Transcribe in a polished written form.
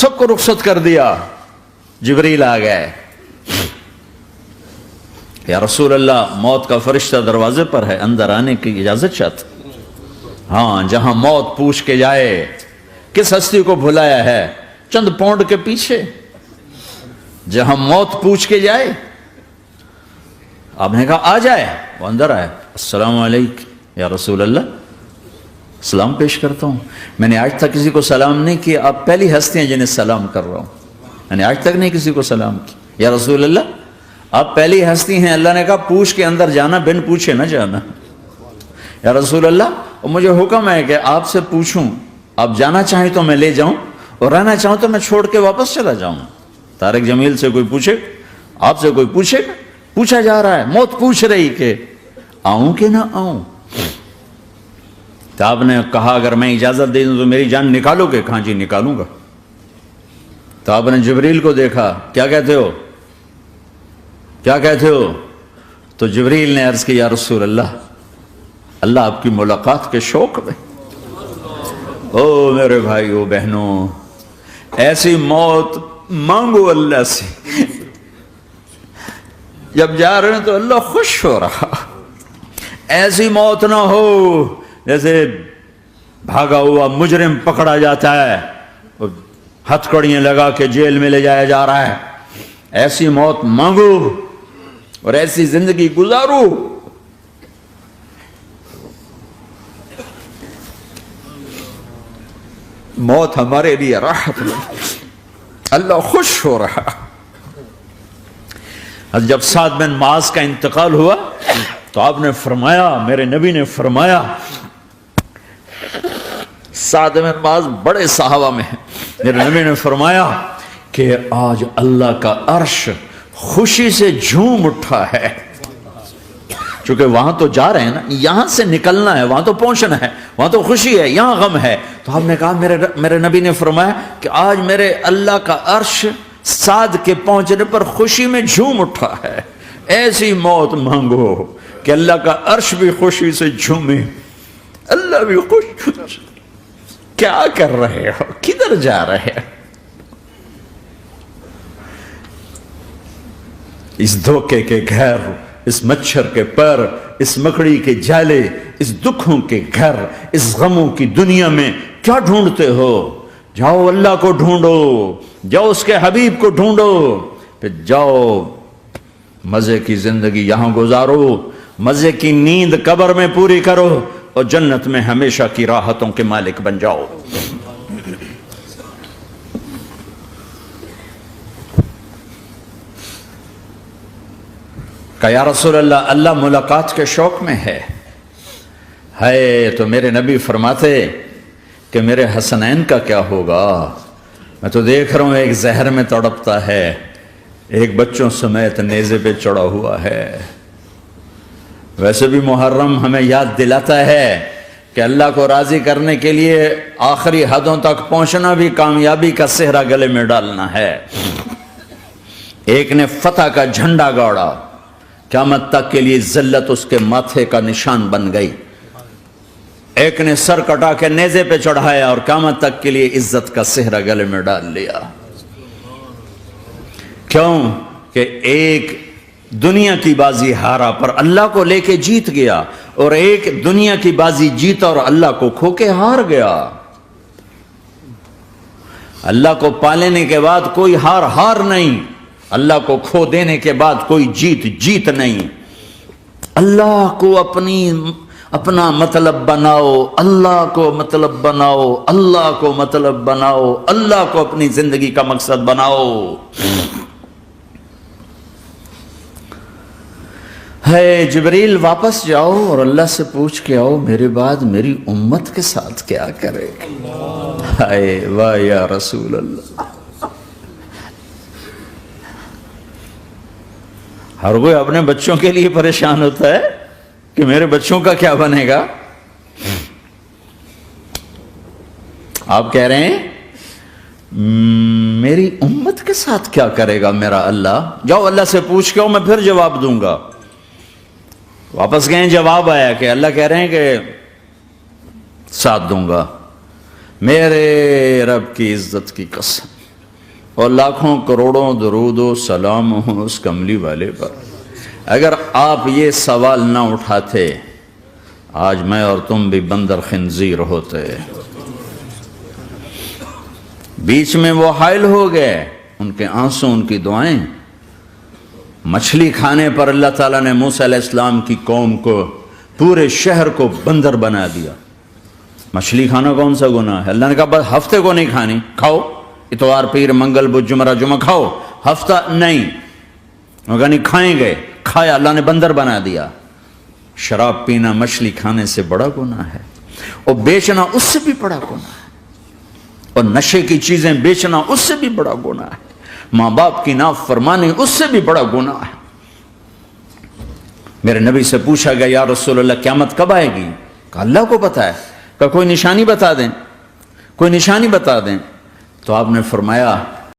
سب کو رخصت کر دیا. جبریل آ گئے. یا رسول اللہ موت کا فرشتہ دروازے پر ہے, اندر آنے کی اجازت چاہتا. ہاں, جہاں موت پوچھ کے جائے کس ہستی کو بھلایا ہے, چند پونڈ کے پیچھے جہاں موت پوچھ کے جائے. آپ نے کہا آ جائے, وہ اندر آئے. السلام علیکم یا رسول اللہ, سلام پیش کرتا ہوں. میں نے آج تک کسی کو سلام نہیں کیا, آپ پہلی ہستی ہیں جنہیں سلام کر رہا ہوں. میں نے آج تک نہیں کسی کو سلام کیا. یا رسول اللہ آپ پہلی ہستی ہیں. اللہ نے کہا پوچھ کے اندر جانا, بن پوچھے نہ جانا. یا رسول اللہ مجھے حکم ہے کہ آپ سے پوچھوں, آپ جانا چاہیں تو میں لے جاؤں, اور رہنا چاہوں تو میں چھوڑ کے واپس چلا جاؤں. طارق جمیل سے کوئی پوچھے, آپ سے کوئی پوچھے, پوچھا جا رہا ہے, موت پوچھ رہی کہ آؤں کہ نہ آؤں. تو آپ نے کہا اگر میں اجازت دے دوں تو میری جان نکالو گے؟ کہاں جی نکالوں گا. تو آپ نے جبریل کو دیکھا, کیا کہتے ہو, کیا کہتے ہو؟ تو جبریل نے عرض کی یا رسول اللہ, اللہ آپ کی ملاقات کے شوق میں. او میرے بھائیو بہنوں, ایسی موت مانگو اللہ سے. جب جا رہے ہیں تو اللہ خوش ہو رہا. ایسی موت نہ ہو جیسے بھاگا ہوا مجرم پکڑا جاتا ہے, ہتھ کڑیاں لگا کے جیل میں لے جایا جا رہا ہے. ایسی موت مانگو اور ایسی زندگی گزارو. موت ہمارے لیے راحت ہے, اللہ خوش ہو رہا. جب سعد بن معاذ کا انتقال ہوا تو آپ نے فرمایا, میرے نبی نے فرمایا, سعد بن معاذ بڑے صحابہ میں ہیں, میرے نبی نے فرمایا کہ آج اللہ کا عرش خوشی سے جھوم اٹھا ہے. چونکہ وہاں تو جا رہے ہیں نا, یہاں سے نکلنا ہے, وہاں تو پہنچنا ہے, وہاں تو خوشی ہے, یہاں غم ہے. تو ہم نے کہا میرے نبی نے فرمایا کہ آج میرے اللہ کا عرش سعد کے پہنچنے پر خوشی میں جھوم اٹھا ہے. ایسی موت مانگو کہ اللہ کا عرش بھی خوشی سے جھومے, اللہ بھی خوش. کیا کر رہے ہو, کدھر جا رہے ہو؟ اس دھوکے کے گھر, اس مچھر کے پر, اس مکڑی کے جالے, اس دکھوں کے گھر, اس غموں کی دنیا میں کیا ڈھونڈتے ہو؟ جاؤ اللہ کو ڈھونڈو, جاؤ اس کے حبیب کو ڈھونڈو, پھر جاؤ مزے کی زندگی یہاں گزارو, مزے کی نیند قبر میں پوری کرو, اور جنت میں ہمیشہ کی راحتوں کے مالک بن جاؤ. کہ یا رسول اللہ, اللہ ملاقات کے شوق میں ہے. تو میرے نبی فرماتے کہ میرے حسنین کا کیا ہوگا؟ میں تو دیکھ رہا ہوں ایک زہر میں تڑپتا ہے, ایک بچوں سمیت نیزے پہ چڑھا ہوا ہے. ویسے بھی محرم ہمیں یاد دلاتا ہے کہ اللہ کو راضی کرنے کے لیے آخری حدوں تک پہنچنا بھی کامیابی کا صحرا گلے میں ڈالنا ہے. ایک نے فتح کا جھنڈا گاڑا, قیامت تک کے لیے ذلت اس کے ماتھے کا نشان بن گئی. ایک نے سر کٹا کے نیزے پہ چڑھایا اور قیامت تک کے لیے عزت کا صحرا گلے میں ڈال لیا. کیوں کہ ایک دنیا کی بازی ہارا پر اللہ کو لے کے جیت گیا, اور ایک دنیا کی بازی جیتا اور اللہ کو کھو کے ہار گیا. اللہ کو پا لینے کے بعد کوئی ہار نہیں, اللہ کو کھو دینے کے بعد کوئی جیت نہیں. اللہ کو اپنا مطلب بناؤ, اللہ کو مطلب بناؤ, اللہ کو مطلب بناؤ, اللہ کو اپنی زندگی کا مقصد بناؤ. ہے جبریل واپس جاؤ اور اللہ سے پوچھ کے آؤ میرے بعد میری امت کے ساتھ کیا کرے. ہائے واہ یا رسول اللہ. ہر کوئی اپنے بچوں کے لیے پریشان ہوتا ہے کہ میرے بچوں کا کیا بنے گا. آپ کہہ رہے ہیں میری امت کے ساتھ کیا کرے گا میرا اللہ. جاؤ اللہ سے پوچھ کے آؤ, میں پھر جواب دوں گا. واپس گئے, جواب آیا کہ اللہ کہہ رہے ہیں کہ ساتھ دوں گا. میرے رب کی عزت کی قسم, اور لاکھوں کروڑوں درود و سلام ہوں اس کملی والے پر۔ اگر آپ یہ سوال نہ اٹھاتے آج میں اور تم بھی بندر خنزیر ہوتے۔ بیچ میں وہ حائل ہو گئے، ان کے آنسو، ان کی دعائیں۔ مچھلی کھانے پر اللہ تعالیٰ نے موسیٰ علیہ السلام کی قوم کو، پورے شہر کو بندر بنا دیا۔ مچھلی کھانا کون سا گناہ ہے؟ اللہ نے کہا بس ہفتے کو نہیں کھانی، کھاؤ اتوار پیر منگل بدھ جمعہ جمعہ کھاؤ، ہفتہ نہیں۔ وہ کہا نہیں، کھائیں گے، کھایا، اللہ نے بندر بنا دیا۔ شراب پینا مچھلی کھانے سے بڑا گناہ ہے، اور بیچنا اس سے بھی بڑا گناہ ہے، اور نشے کی چیزیں بیچنا اس سے بھی بڑا گناہ ہے، ماں باپ کی نافرمانی اس سے بھی بڑا گناہ ہے۔ میرے نبی سے پوچھا گیا یا رسول اللہ قیامت کب آئے گی؟ کہا اللہ کو پتا ہے۔ کہا کوئی نشانی بتا دیں، کوئی نشانی بتا دیں۔ تو آپ نے فرمایا